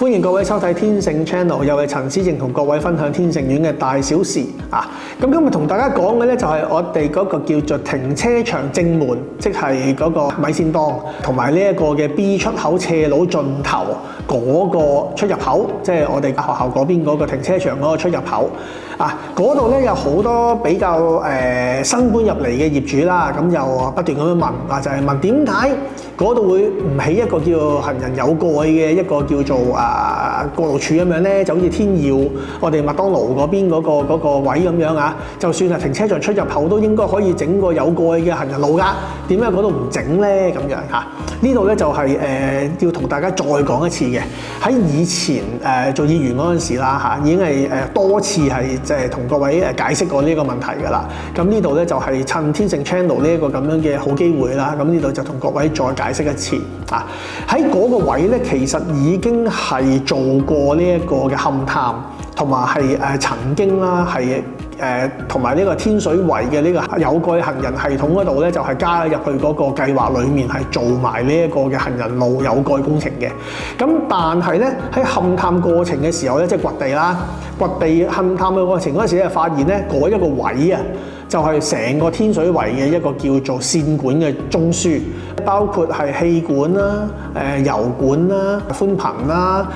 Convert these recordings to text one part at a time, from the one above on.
歡迎各位收睇天盛 Channel， 又係陳思正同各位分享天盛苑嘅大小事啊！咁今日同大家講嘅咧就係我哋嗰個叫做停車場正門，即係嗰個米線檔，同埋呢一個嘅 B 出口斜路盡頭嗰個出入口，即係我哋學校嗰邊嗰個停車場嗰個出入口啊！嗰度咧有好多比較新搬入嚟嘅業主啦，咁又不斷咁樣問啊，就係問點解嗰度會唔起一個叫行人有蓋嘅一個叫做過路處咁樣咧，就好似天耀我哋麥當勞嗰邊嗰個位咁樣啊。就算係停車場出入口都應該可以整個有蓋嘅行人路㗎，點解嗰度唔整咧？咁樣嚇，呢度咧就係要同大家再講一次嘅。喺以前做議員嗰陣時啦嚇，已經係多次係即係同各位解釋過呢個問題㗎啦。咁呢度咧就係趁天盛 Channel 呢一個咁樣嘅好機會啦。咁呢度就同各位再解釋一次啊。喺嗰個位咧，其實已經係做過呢一個嘅勘探，同埋係曾經啦係同埋呢個天水圍嘅呢個有蓋行人系統嗰度咧，就係加入去嗰個計劃裡面係做埋呢一個嘅行人路有蓋工程嘅。咁但係咧喺勘探過程嘅時候咧，即係掘地啦，掘地勘探嘅過程嗰陣時咧，發現咧嗰一個位啊，就係成個天水圍嘅一個叫做線管嘅中樞，包括係氣管啦、油管啦、寬頻啦、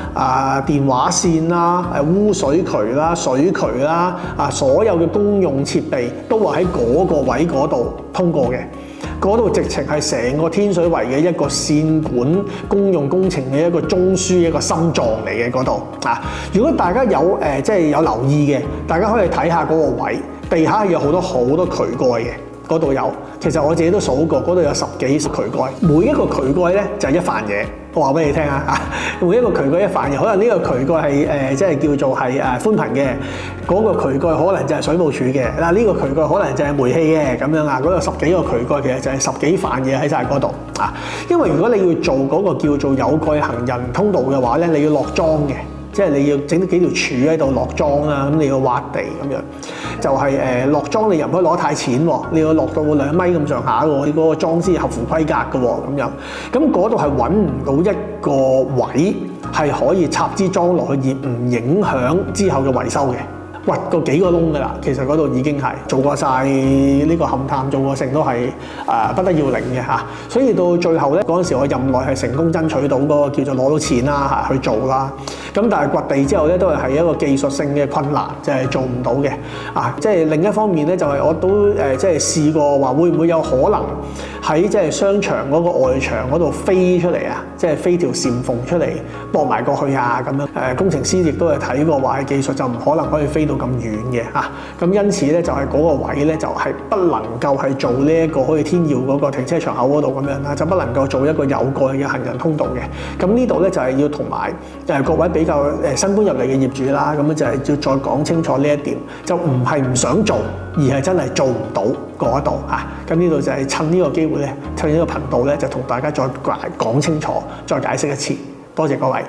電話線啦、污水渠啦、水渠啦，所有嘅公用設備都會喺嗰個位嗰度通過嘅。嗰度直情係成個天水圍嘅一個線管公用工程嘅一個中樞，一個心臟嚟嘅嗰度啊！如果大家有即係有留意嘅，大家可以睇下嗰個位，地下有好多渠蓋嘅，嗰度有。其實我自己都數過，嗰度有10幾渠蓋，每一個渠蓋咧就係一瓣嘢。我話俾你聽啊，每一個渠蓋一瓣嘢，可能呢個渠蓋係即係叫做係寬頻嘅，嗰個渠蓋可能就係水務署嘅，嗱呢個渠蓋可能就係煤氣嘅咁樣啊，嗰度10幾個渠蓋其實就係10幾瓣嘢喺晒嗰度啊。因為如果你要做嗰個叫做有蓋行人通道嘅話咧，你要落樁嘅。即係你要整幾條柱喺度落樁啦，咁你要挖地咁樣，就係落樁你又唔可以攞太淺喎，你要落到2米咁上下喎，你嗰個樁先合乎規格嘅喎，咁樣，咁嗰度係揾唔到一個位係可以插支樁落去而唔影響之後嘅維修嘅。掘過幾個窿㗎啦，其實嗰度已經係做過晒呢個勘探，做過成都係不得要領嘅嚇，所以到最後咧嗰陣時，我任內係成功爭取到嗰個叫做攞到錢啦嚇去做啦。咁但係掘地之後咧，都係一個技術性嘅困難，就係做唔到嘅啊。即係另一方面咧，就係我都即係試過話會唔會有可能喺即係商場嗰個外牆嗰度飛出嚟啊，即係飛條禪縫出嚟駁埋過去啊咁樣。工程師亦都係睇過話，技術就唔可能可以飛到咁遠嘅嚇，咁因此咧就係嗰個位咧就係不能夠係做呢一個好似天耀嗰個停車場口嗰度咁樣啦，就不能夠做一個有蓋嘅行人通道嘅。咁呢度咧就係要同埋各位比較新搬入嚟嘅業主啦，咁就係要再講清楚呢一點，就唔係唔想做，而係真係做唔到嗰度嚇。咁呢度就係趁呢個機會咧，趁呢個頻道咧就同大家再講清楚，再解釋一次。多謝各位。